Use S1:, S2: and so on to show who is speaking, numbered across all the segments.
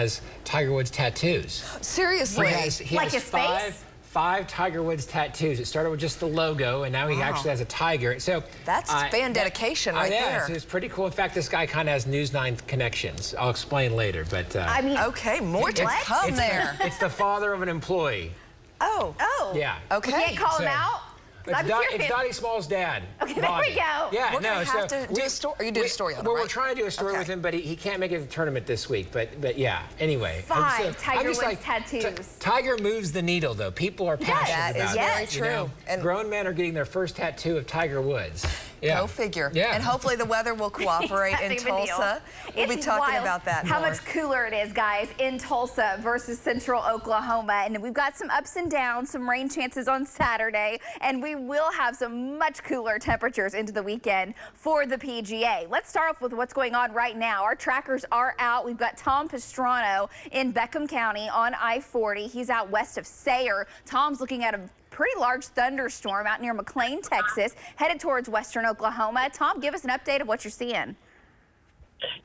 S1: has Tiger Woods tattoos.
S2: Seriously?
S1: He
S3: Like
S1: has
S3: his face?
S1: five Tiger Woods tattoos. It started with just the logo, and now he actually has a tiger. So
S2: that's fan dedication right there.
S1: So it's pretty cool. In fact, this guy kind of has News 9 connections. I'll explain later, but
S3: I mean,
S2: okay, more to come there.
S1: It's the father of an employee.
S2: Oh.
S1: Yeah.
S2: Okay.
S3: We can't call him out?
S1: It's Dottie Small's dad.
S3: Okay, there we go.
S1: Yeah,
S2: We're gonna have to do a story. You did a story on him,
S1: Well,
S2: right?
S1: we're trying to do a story with him, but he can't make it to the tournament this week. But yeah, anyway.
S3: Five Tiger Woods tattoos.
S1: Tiger moves the needle, though. People are passionate about it.
S2: That is very true.
S1: You know? And grown men are getting their first tattoo of Tiger Woods. Yeah.
S2: Go figure.
S1: Yeah.
S2: And hopefully the weather will cooperate in Tulsa. We'll be talking about that
S3: how
S2: more.
S3: much cooler it is, guys, in Tulsa versus central Oklahoma. And we've got some ups and downs, some rain chances on Saturday, and we will have some much cooler temperatures into the weekend for the PGA. Let's start off with what's going on right now. Our trackers are out. We've got Tom Pastrano in Beckham County on I-40. He's out west of Sayre. Tom's looking at a pretty large thunderstorm out near McLean, Texas, headed towards western Oklahoma. Tom, give us an update of what you're seeing.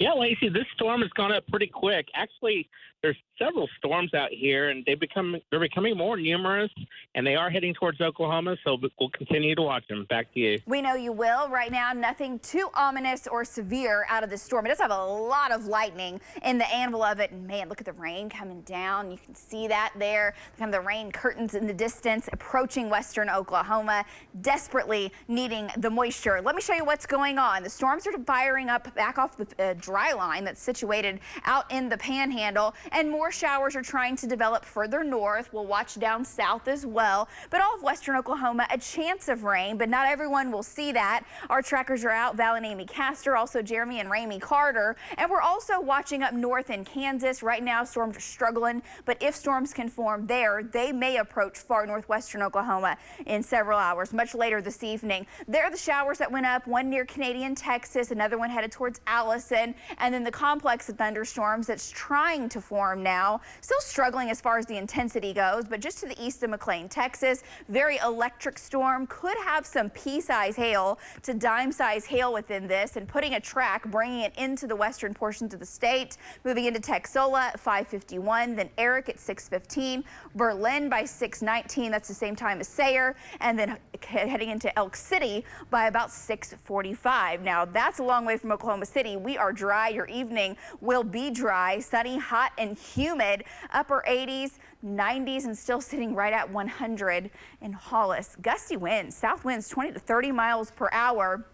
S4: Yeah, Lacey, this storm has gone up pretty quick. Actually, there's several storms out here, and they're becoming more numerous, and they are heading towards Oklahoma, so we'll continue to watch them. Back to you.
S3: We know you will. Right now, nothing too ominous or severe out of the storm. It does have a lot of lightning in the anvil of it. And man, look at the rain coming down. You can see that there. Kind of the rain curtains in the distance approaching western Oklahoma, desperately needing the moisture. Let me show you what's going on. The storms are firing up back off the dry line that's situated out in the panhandle, and more showers are trying to develop further north. We'll watch down south as well, but all of western Oklahoma, a chance of rain, but not everyone will see that. Our trackers are out. Val and Amy Castor, also Jeremy and Ramey Carter, and we're also watching up north in Kansas. Right now, storms are struggling, but if storms can form there, they may approach far northwestern Oklahoma in several hours, much later this evening. There are the showers that went up, one near Canadian, Texas, another one headed towards Allison, and then the complex of thunderstorms that's trying to form now. Still struggling as far as the intensity goes, but just to the east of McLean, Texas, very electric storm. Could have some pea-size hail to dime-size hail within this, and putting a track, bringing it into the western portions of the state. Moving into Texola at 5:51, then Eric at 6:15, Berlin by 6:19. That's the same time as Sayre, and then heading into Elk City by about 6:45. Now, that's a long way from Oklahoma City. We are dry. Your evening will be dry, sunny, hot, and humid. Upper 80s, 90s, and still sitting right at 100 in Hollis. Gusty winds, south winds 20 to 30 miles per hour.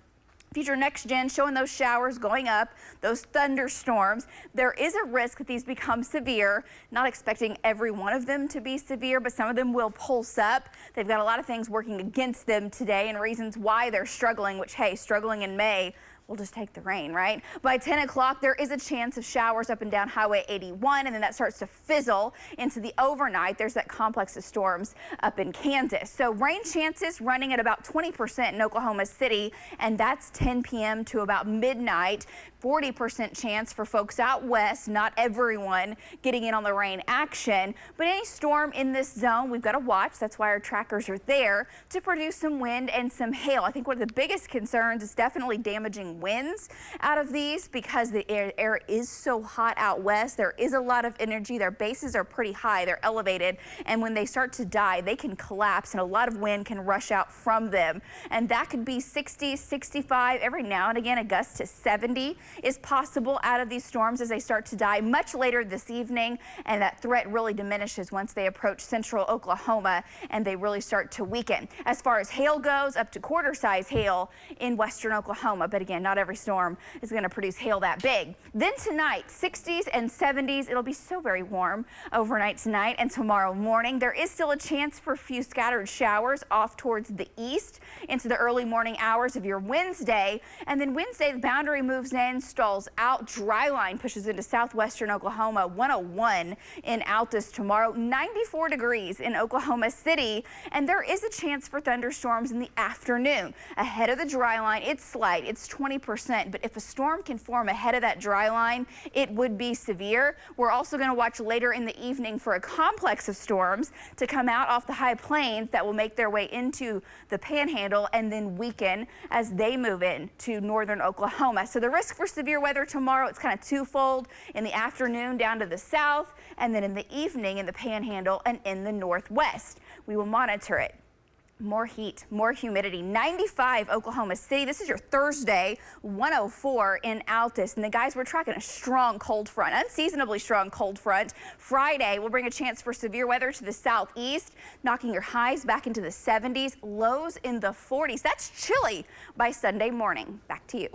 S3: Future Next Gen showing those showers going up, those thunderstorms. There is a risk that these become severe. Not expecting every one of them to be severe, but some of them will pulse up. They've got a lot of things working against them today and reasons why they're struggling, which, hey, struggling in May, we'll just take the rain, right? By 10 o'clock, there is a chance of showers up and down Highway 81, and then that starts to fizzle into the overnight. There's that complex of storms up in Kansas. So rain chances running at about 20% in Oklahoma City, and that's 10 p.m. to about midnight. 40% chance for folks out west, not everyone getting in on the rain action, but any storm in this zone, we've got to watch. That's why our trackers are there to produce some wind and some hail. I think one of the biggest concerns is definitely damaging winds out of these because the air is so hot out west. There is a lot of energy. Their bases are pretty high. They're elevated, and when they start to die, they can collapse, and a lot of wind can rush out from them, and that could be 60, 65, every now and again a gust to 70 is possible out of these storms as they start to die much later this evening, and that threat really diminishes once they approach central Oklahoma and they really start to weaken. As far as hail goes, up to quarter-size hail in western Oklahoma, but again, not every storm is going to produce hail that big. Then tonight, 60s and 70s. It'll be so very warm overnight tonight and tomorrow morning. There is still a chance for a few scattered showers off towards the east into the early morning hours of your Wednesday, and then Wednesday the boundary moves in, stalls out. Dry line pushes into southwestern Oklahoma. 101 in Altus tomorrow. 94 degrees in Oklahoma City, and there is a chance for thunderstorms in the afternoon. Ahead of the dry line, it's slight. It's 20 20%, but if a storm can form ahead of that dry line, it would be severe. We're also going to watch later in the evening for a complex of storms to come out off the high plains that will make their way into the panhandle and then weaken as they move in to northern Oklahoma. So the risk for severe weather tomorrow, it's kind of twofold: in the afternoon down to the south, and then in the evening in the panhandle and in the northwest. We will monitor it. More heat, more humidity. 95 Oklahoma City. This is your Thursday. 104 in Altus. And the guys, we're tracking a strong cold front, unseasonably strong cold front. Friday will bring a chance for severe weather to the southeast, knocking your highs back into the 70s, lows in the 40s. That's chilly by Sunday morning. Back to you.